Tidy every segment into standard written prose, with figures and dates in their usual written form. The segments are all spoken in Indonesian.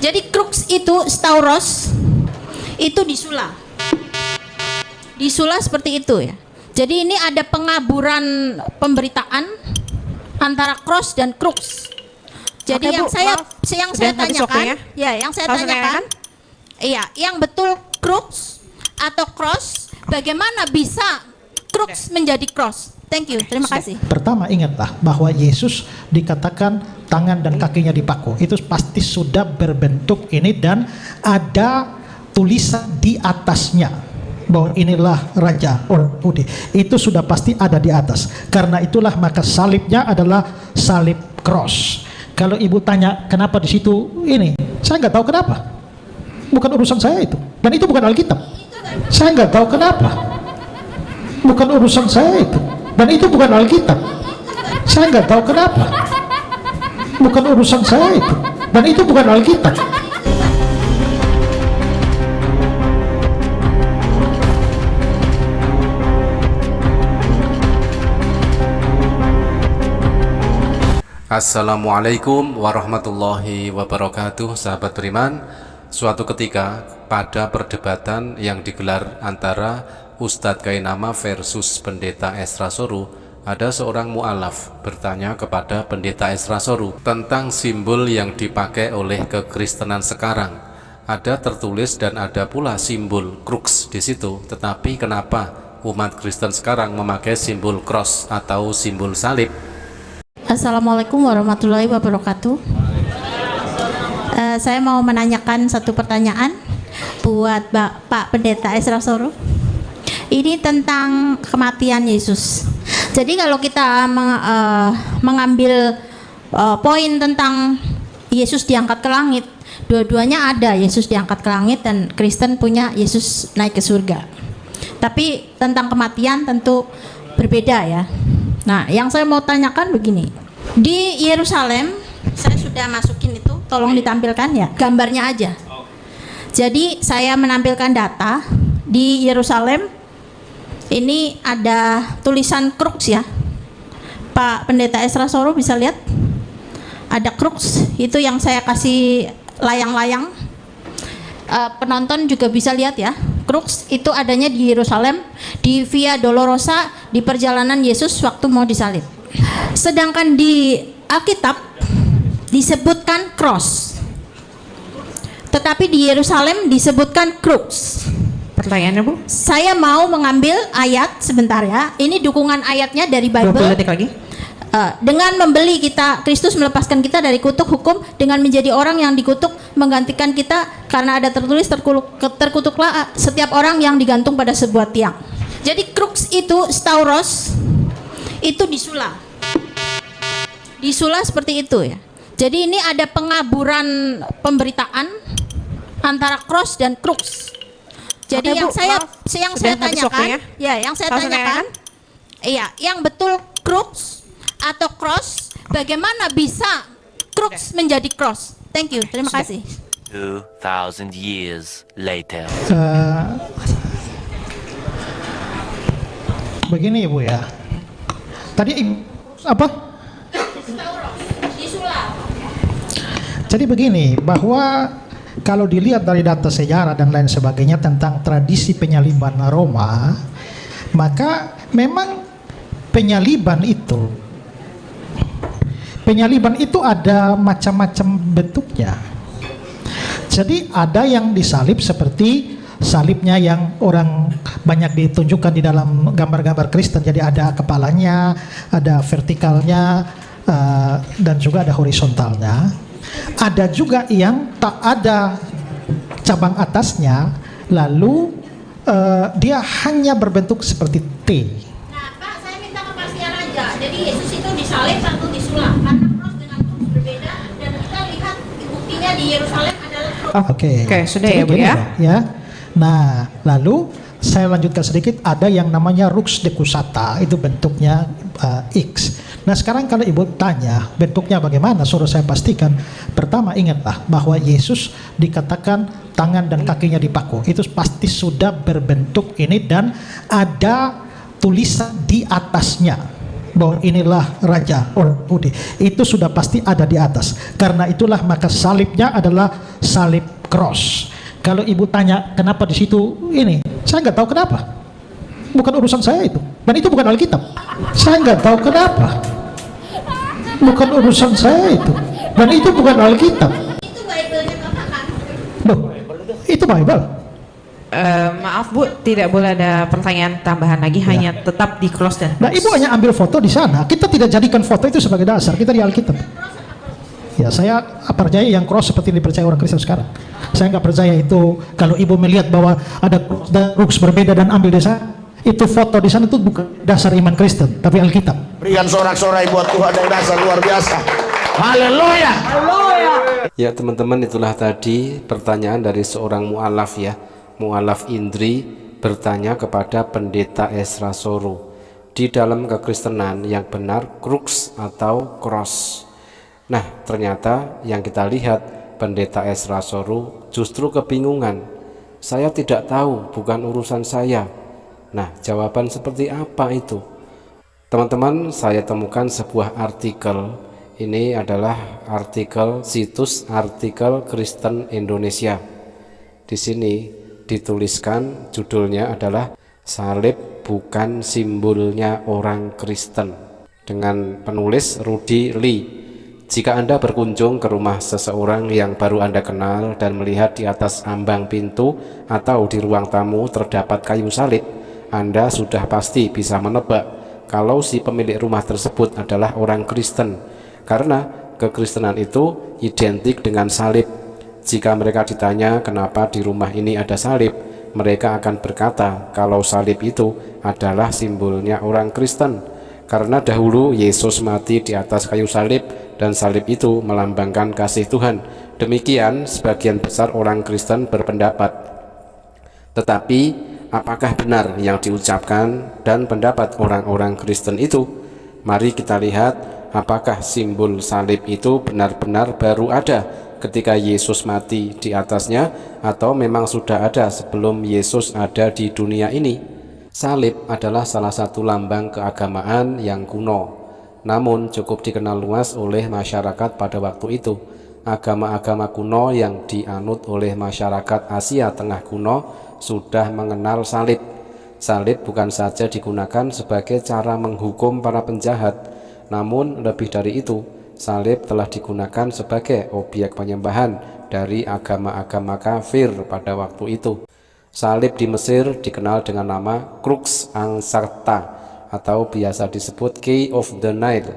Jadi crux itu stauros itu disula. Disula seperti itu ya. Jadi ini ada pengaburan pemberitaan antara cross dan crux. Jadi Oke, yang Bu, saya maaf. tanyakan, ya yang saya Langsung tanyakan, iya, yang betul crux atau cross, bagaimana bisa crux menjadi cross? Thank you, terima kasih. Pertama, ingatlah bahwa Yesus dikatakan tangan dan kakinya dipaku. Itu pasti sudah berbentuk ini dan ada tulisan di atasnya bahwa inilah Raja orang Yahudi. Itu sudah pasti ada di atas. Karena itulah maka salibnya adalah salib cross. Kalau ibu tanya kenapa di situ ini, saya nggak tahu kenapa. Bukan urusan saya itu. Dan itu bukan Alkitab. Saya nggak tahu kenapa. Bukan urusan saya itu. Dan itu bukan Alkitab. Saya nggak tahu kenapa. Bukan urusan saya itu. Dan itu bukan Alkitab. Assalamualaikum warahmatullahi wabarakatuh. Sahabat beriman, suatu ketika pada perdebatan yang digelar antara Ustadz Kainama versus Pendeta Esra Soru, ada seorang mu'alaf bertanya kepada Pendeta Esra Soru tentang simbol yang dipakai oleh kekristenan sekarang. Ada tertulis dan ada pula simbol crux di situ, tetapi kenapa umat Kristen sekarang memakai simbol cross atau simbol salib? Assalamualaikum warahmatullahi wabarakatuh. Saya mau menanyakan satu pertanyaan buat Pak Pendeta Esra Soru. Ini tentang kematian Yesus. Jadi kalau kita mengambil poin tentang Yesus diangkat ke langit, dua-duanya ada, Yesus diangkat ke langit dan Kristen punya Yesus naik ke surga. Tapi tentang kematian tentu berbeda ya. Nah, yang saya mau tanyakan begini. Di Yerusalem, saya sudah masukin itu, tolong ditampilkan ya, gambarnya aja. Jadi saya menampilkan data di Yerusalem. Ini ada tulisan crux ya. Pak Pendeta Esra Soru bisa lihat? Ada crux, itu yang saya kasih layang-layang. Penonton juga bisa lihat ya. Crux itu adanya di Yerusalem, di Via Dolorosa, di perjalanan Yesus waktu mau disalib. Sedangkan di Alkitab disebutkan cross, tetapi di Yerusalem disebutkan crux. Pertanyaannya, Bu? Saya mau mengambil ayat sebentar ya. Ini dukungan ayatnya dari Bible. 20 detik lagi. Dengan membeli kita, Kristus melepaskan kita dari kutuk hukum, dengan menjadi orang yang dikutuk menggantikan kita, karena ada tertulis terkutuklah setiap orang yang digantung pada sebuah tiang. Jadi crux itu stauros itu disula. Disula seperti itu ya. Jadi ini ada pengaburan pemberitaan antara cross dan crux. Jadi Oke, yang Bu, saya Sudah habis tanyakan, waktunya. ya yang saya Langsung tanyakan, iya, yang betul crux atau cross, bagaimana bisa crux menjadi cross? Thank you, terima kasih. 2,000 years later. Begini Ibu ya. Tadi apa? Jadi begini, bahwa kalau dilihat dari data sejarah dan lain sebagainya tentang tradisi penyaliban Roma, maka memang penyaliban itu ada macam-macam bentuknya. Jadi ada yang disalib seperti salibnya yang orang banyak ditunjukkan di dalam gambar-gambar Kristen. Jadi ada kepalanya, ada vertikalnya, dan juga ada horizontalnya. Ada juga yang tak ada cabang atasnya, lalu dia hanya berbentuk seperti T. Nah, Pak, saya minta kepastian aja. Jadi Yesus itu disalib atau disulap? Karena cross dengan crux berbeda, dan kita lihat buktinya di Yerusalem adalah crux. Oke, sudah jadi ya, Bu gini ya. loh, ya. Nah, lalu saya lanjutkan sedikit. Ada yang namanya Rux Decussata, itu bentuknya X. Nah sekarang kalau ibu tanya bentuknya bagaimana, suruh saya pastikan. Pertama, ingatlah bahwa Yesus dikatakan tangan dan kakinya dipaku. Itu pasti sudah berbentuk ini dan ada tulisan di atasnya bahwa inilah Raja orang Yahudi. Itu sudah pasti ada di atas. Karena itulah maka salibnya adalah salib cross. Kalau ibu tanya kenapa di situ ini, saya nggak tahu kenapa. Bukan urusan saya itu. Dan itu bukan Alkitab. Saya nggak tahu kenapa. Bukan urusan saya itu. Dan itu bukan Alkitab. Itu Bible-nya Bapak kan? Loh, itu Bible. Maaf Bu, tidak boleh ada pertanyaan tambahan lagi, hanya tetap di cross dan Nah, ibu hanya ambil foto di sana. Kita tidak jadikan foto itu sebagai dasar. Kita di Alkitab. Ya, saya percaya yang cross seperti yang dipercaya orang Kristen sekarang. Saya nggak percaya itu kalau ibu melihat bahwa ada cross dan crux berbeda dan ambil di sana, itu foto di sana itu bukan dasar iman Kristen, tapi Alkitab. Berikan sorak-sorai buat Tuhan yang dasar luar biasa. Haleluya. Ya teman-teman, itulah tadi pertanyaan dari seorang mu'alaf ya. Mu'alaf Indri bertanya kepada pendeta Ezra Soru, di dalam kekristenan yang benar crux atau cross? Nah, ternyata yang kita lihat pendeta Ezra Soru justru kebingungan. Saya tidak tahu, bukan urusan saya. Nah, jawaban seperti apa itu? Teman-teman, saya temukan sebuah artikel. Ini adalah artikel situs artikel Kristen Indonesia. Di sini dituliskan, judulnya adalah Salib Bukan Simbolnya Orang Kristen, dengan penulis Rudy Lee. Jika Anda berkunjung ke rumah seseorang yang baru Anda kenal dan melihat di atas ambang pintu atau di ruang tamu terdapat kayu salib, Anda sudah pasti bisa menebak kalau si pemilik rumah tersebut adalah orang Kristen, karena kekristenan itu identik dengan salib. Jika mereka ditanya kenapa di rumah ini ada salib, mereka akan berkata kalau salib itu adalah simbolnya orang Kristen, karena dahulu Yesus mati di atas kayu salib dan salib itu melambangkan kasih Tuhan. Demikian sebagian besar orang Kristen berpendapat. Tetapi apakah benar yang diucapkan dan pendapat orang-orang Kristen itu? Mari kita lihat apakah simbol salib itu benar-benar baru ada ketika Yesus mati di atasnya, atau memang sudah ada sebelum Yesus ada di dunia ini. Salib adalah salah satu lambang keagamaan yang kuno, namun cukup dikenal luas oleh masyarakat pada waktu itu. Agama-agama kuno yang dianut oleh masyarakat Asia Tengah kuno sudah mengenal salib. Salib bukan saja digunakan sebagai cara menghukum para penjahat, namun lebih dari itu, salib telah digunakan sebagai objek penyembahan dari agama-agama kafir pada waktu itu. Salib di Mesir dikenal dengan nama Crux Ansarta, atau biasa disebut Key of the Nile.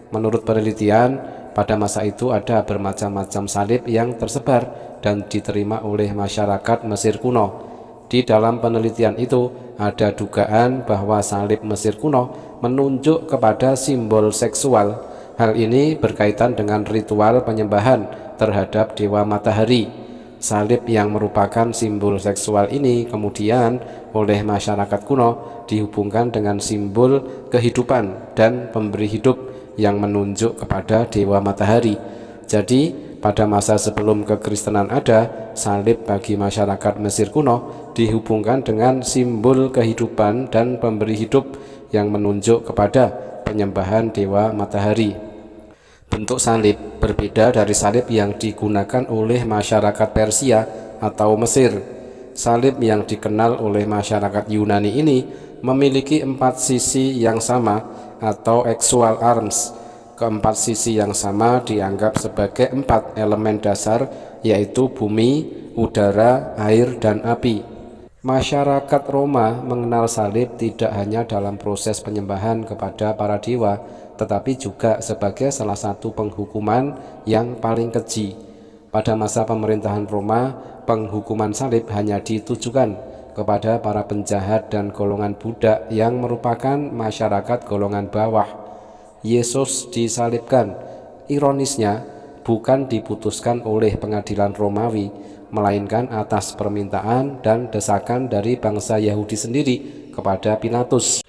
Menurut penelitian, pada masa itu ada bermacam-macam salib yang tersebar dan diterima oleh masyarakat Mesir kuno. Di dalam penelitian itu ada dugaan bahwa salib Mesir kuno menunjuk kepada simbol seksual. Hal ini berkaitan dengan ritual penyembahan terhadap dewa matahari. Salib yang merupakan simbol seksual ini kemudian oleh masyarakat kuno dihubungkan dengan simbol kehidupan dan pemberi hidup yang menunjuk kepada dewa matahari. Jadi pada masa sebelum kekristenan ada, salib bagi masyarakat Mesir kuno dihubungkan dengan simbol kehidupan dan pemberi hidup yang menunjuk kepada penyembahan dewa matahari. Bentuk salib berbeda dari salib yang digunakan oleh masyarakat Persia atau Mesir. Salib yang dikenal oleh masyarakat Yunani ini memiliki 4 sisi yang sama atau axial arms. Keempat sisi yang sama dianggap sebagai 4 elemen dasar, yaitu bumi, udara, air, dan api. Masyarakat Roma mengenal salib tidak hanya dalam proses penyembahan kepada para dewa, tetapi juga sebagai salah satu penghukuman yang paling keji. Pada masa pemerintahan Roma, penghukuman salib hanya ditujukan kepada para penjahat dan golongan budak yang merupakan masyarakat golongan bawah. Yesus disalibkan, ironisnya, bukan diputuskan oleh pengadilan Romawi, melainkan atas permintaan dan desakan dari bangsa Yahudi sendiri kepada Pilatus.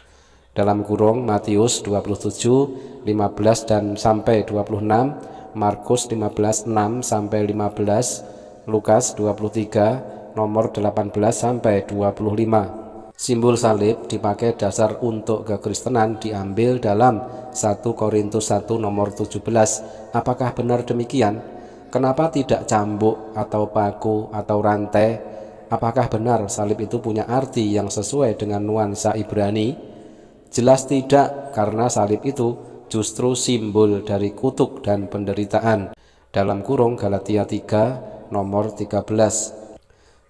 Dalam kurung Matius 27, 15 dan sampai 26, Markus 15, 6 sampai 15, Lukas 23, nomor 18 sampai 25. Simbol salib dipakai dasar untuk kekristenan diambil dalam 1 Korintus 1 nomor 17. Apakah benar demikian? Kenapa tidak cambuk atau paku atau rantai? Apakah benar salib itu punya arti yang sesuai dengan nuansa Ibrani? Jelas tidak, karena salib itu justru simbol dari kutuk dan penderitaan. Dalam kurung Galatia 3 nomor 13.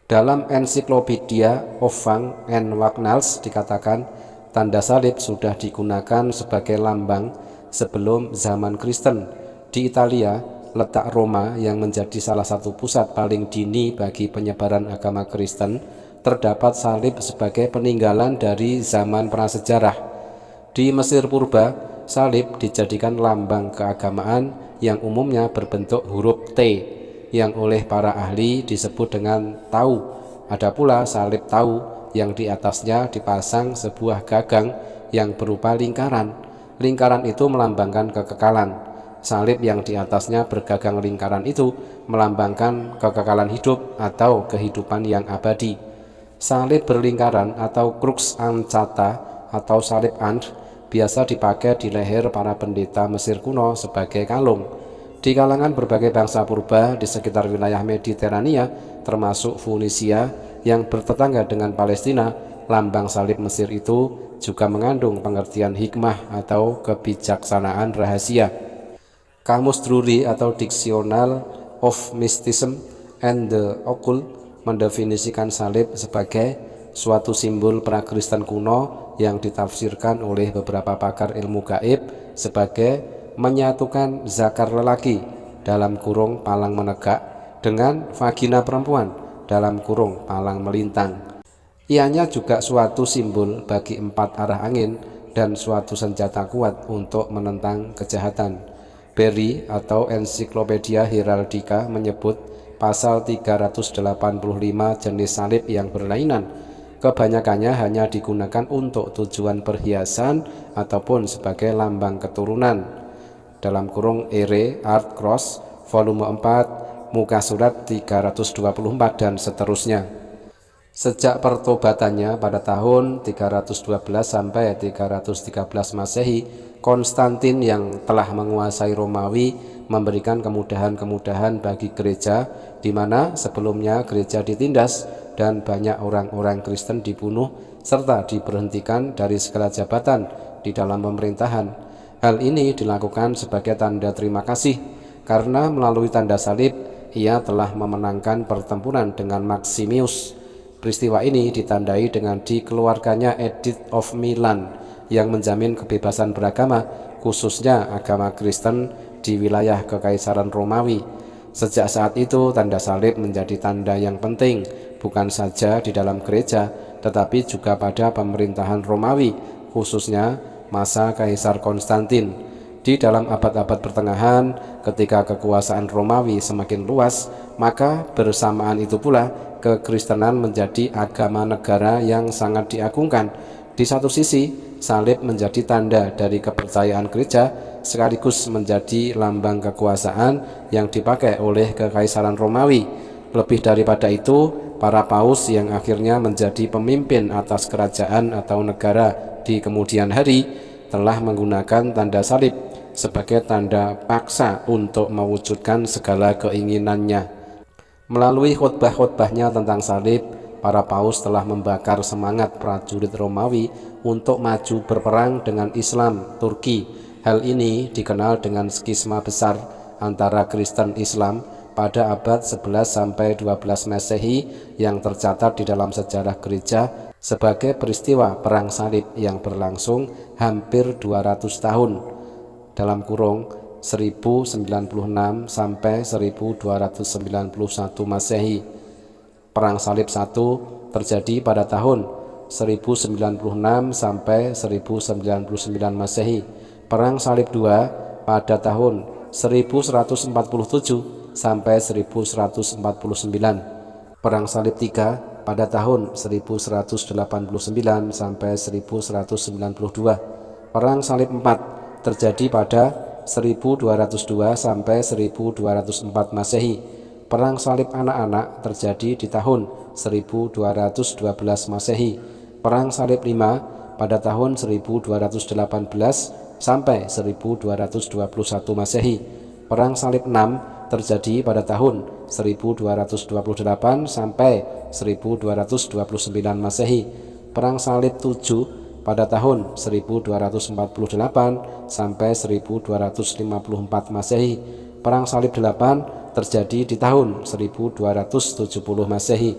Dalam ensiklopedia Ofang and Wagnalls dikatakan tanda salib sudah digunakan sebagai lambang sebelum zaman Kristen. Di Italia, letak Roma yang menjadi salah satu pusat paling dini bagi penyebaran agama Kristen, terdapat salib sebagai peninggalan dari zaman prasejarah. Di Mesir purba, salib dijadikan lambang keagamaan yang umumnya berbentuk huruf T, yang oleh para ahli disebut dengan tau. Ada pula salib tau yang di atasnya dipasang sebuah gagang yang berupa lingkaran. Lingkaran itu melambangkan kekekalan. Salib yang di atasnya bergagang lingkaran itu melambangkan kekekalan hidup atau kehidupan yang abadi. Salib berlingkaran atau crux ansata atau salib ant biasa dipakai di leher para pendeta Mesir kuno sebagai kalung. Di kalangan berbagai bangsa purba di sekitar wilayah Mediterania, termasuk Funisia yang bertetangga dengan Palestina, lambang salib Mesir itu juga mengandung pengertian hikmah atau kebijaksanaan rahasia. Kamus Drury atau Dictionary of Mysticism and the Occult mendefinisikan salib sebagai suatu simbol prakristen kuno yang ditafsirkan oleh beberapa pakar ilmu gaib sebagai menyatukan zakar lelaki dalam kurung palang menegak dengan vagina perempuan dalam kurung palang melintang. Ianya juga suatu simbol bagi 4 arah angin dan suatu senjata kuat untuk menentang kejahatan. Berry atau Ensiklopedia Heraldica menyebut pasal 385 jenis salib yang berlainan. Kebanyakannya hanya digunakan untuk tujuan perhiasan ataupun sebagai lambang keturunan. Dalam kurung Ere Art Cross volume 4 muka surat 324 dan seterusnya. Sejak pertobatannya pada tahun 312 sampai 313 Masehi, Konstantin yang telah menguasai Romawi memberikan kemudahan-kemudahan bagi gereja, di mana sebelumnya gereja ditindas dan banyak orang-orang Kristen dibunuh serta diberhentikan dari segala jabatan di dalam pemerintahan. Hal ini dilakukan sebagai tanda terima kasih karena melalui tanda salib ia telah memenangkan pertempuran dengan Maximus. Peristiwa ini ditandai dengan dikeluarkannya Edict of Milan yang menjamin kebebasan beragama, khususnya agama Kristen di wilayah Kekaisaran Romawi. Sejak saat itu tanda salib menjadi tanda yang penting, bukan saja di dalam gereja, tetapi juga pada pemerintahan Romawi, khususnya masa Kaisar Konstantin. Di dalam abad-abad pertengahan, ketika kekuasaan Romawi semakin luas, maka bersamaan itu pula kekristenan menjadi agama negara yang sangat diagungkan. Di satu sisi, salib menjadi tanda dari kepercayaan gereja sekaligus menjadi lambang kekuasaan yang dipakai oleh Kekaisaran Romawi. Lebih daripada itu, para paus yang akhirnya menjadi pemimpin atas kerajaan atau negara di kemudian hari telah menggunakan tanda salib sebagai tanda paksa untuk mewujudkan segala keinginannya. Melalui khotbah-khotbahnya tentang salib, para paus telah membakar semangat prajurit Romawi untuk maju berperang dengan Islam Turki. Hal ini dikenal dengan skisma besar antara Kristen Islam pada abad 11 sampai 12 Masehi yang tercatat di dalam sejarah gereja sebagai peristiwa perang salib yang berlangsung hampir 200 tahun dalam kurung 1096 sampai 1291 Masehi. Perang Salib I terjadi pada tahun 1096 sampai 1099 Masehi. Perang Salib II pada tahun 1147 sampai 1149. Perang Salib III pada tahun 1189 sampai 1192. Perang Salib IV terjadi pada 1202 sampai 1204 Masehi. Perang salib anak-anak terjadi di tahun 1212 Masehi. Perang salib V pada tahun 1218 sampai 1221 Masehi. Perang salib VI terjadi pada tahun 1228 sampai 1229 Masehi. Perang Salib 7 pada tahun 1248 sampai 1254 Masehi. Perang Salib 8 terjadi di tahun 1270 Masehi.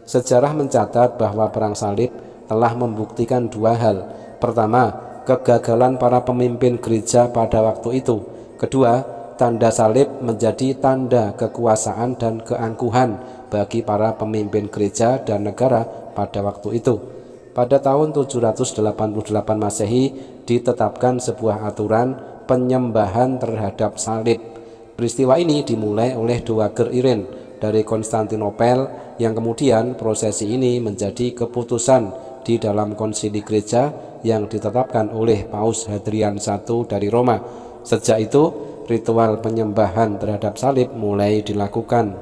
Sejarah mencatat bahwa Perang Salib telah membuktikan dua hal. Pertama, kegagalan para pemimpin gereja pada waktu itu. Kedua, tanda salib menjadi tanda kekuasaan dan keangkuhan bagi para pemimpin gereja dan negara pada waktu itu. Pada tahun 788 Masehi ditetapkan sebuah aturan penyembahan terhadap salib. Peristiwa ini dimulai oleh Dowager Irene dari Konstantinopel, yang kemudian prosesi ini menjadi keputusan di dalam konsili gereja yang ditetapkan oleh Paus Hadrian I dari Roma. Sejak itu ritual penyembahan terhadap salib mulai dilakukan.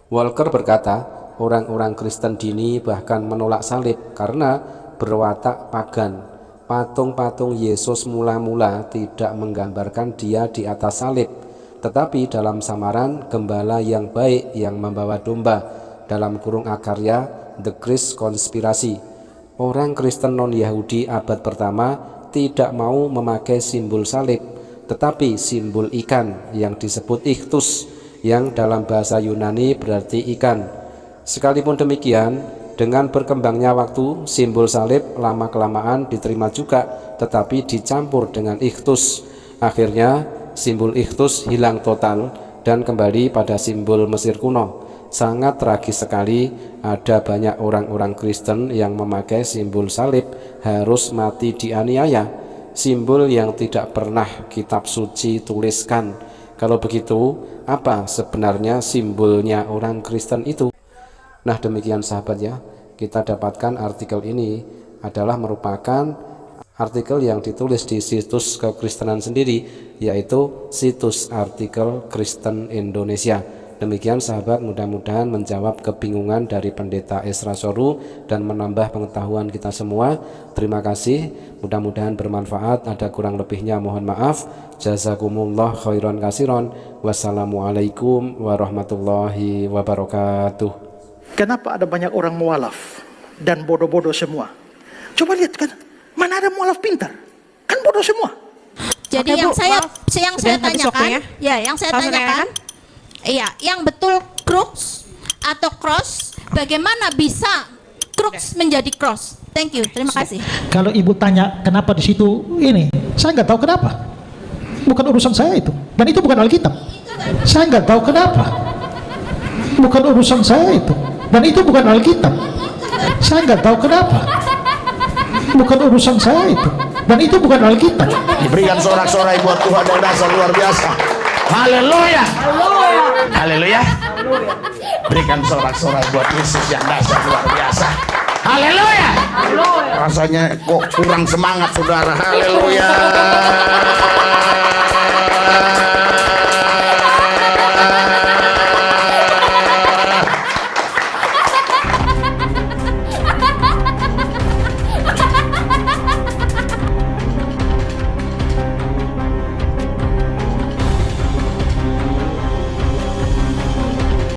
Walker berkata, orang-orang Kristen dini bahkan menolak salib karena berwatak pagan. Patung-patung Yesus mula-mula tidak menggambarkan dia di atas salib, tetapi dalam samaran gembala yang baik yang membawa domba, dalam kurung akarya The Christ Konspirasi. Orang Kristen non-Yahudi abad pertama tidak mau memakai simbol salib, tetapi simbol ikan yang disebut ichthus, yang dalam bahasa Yunani berarti ikan. Sekalipun demikian, dengan berkembangnya waktu, simbol salib lama-kelamaan diterima juga, tetapi dicampur dengan ichthus. Akhirnya simbol ichthus hilang total dan kembali pada simbol Mesir kuno. Sangat tragis sekali, ada banyak orang-orang Kristen yang memakai simbol salib harus mati dianiaya, simbol yang tidak pernah kitab suci tuliskan. Kalau begitu, apa sebenarnya simbolnya orang Kristen itu? Nah, demikian sahabat ya, kita dapatkan artikel ini adalah merupakan artikel yang ditulis di situs kekristenan sendiri, yaitu situs artikel Kristen Indonesia. Demikian sahabat, mudah-mudahan menjawab kebingungan dari Pendeta Esra Soru dan menambah pengetahuan kita semua. Terima kasih, mudah-mudahan bermanfaat. Ada kurang lebihnya mohon maaf. Jazakumullah khairan kasiron. Wassalamualaikum warahmatullahi wabarakatuh. Kenapa ada banyak orang mualaf dan bodoh-bodoh semua? Coba lihat kan, mana ada mualaf pintar? Kan bodoh semua. Jadi Oke, yang Bu, saya maaf. yang Sudah saya habis tanyakan, waktunya. ya yang saya Langsung tanyakan, iya, yang betul crux atau cross, bagaimana bisa crux menjadi cross? Thank you, terima kasih. Kalau ibu tanya kenapa di situ ini, saya nggak tahu kenapa. Bukan urusan saya itu, dan itu bukan Alkitab. Saya nggak tahu kenapa. Bukan urusan saya itu, dan itu bukan Alkitab. Saya nggak tahu kenapa. Bukan urusan saya itu, dan itu bukan Alkitab. Berikan sorak-sorai buat Tuhan yang dasar luar biasa. Haleluya. Haleluya. Berikan sorak-sorai buat Yesus yang dasar luar biasa. Haleluya. Rasanya kok kurang semangat saudara. Haleluya.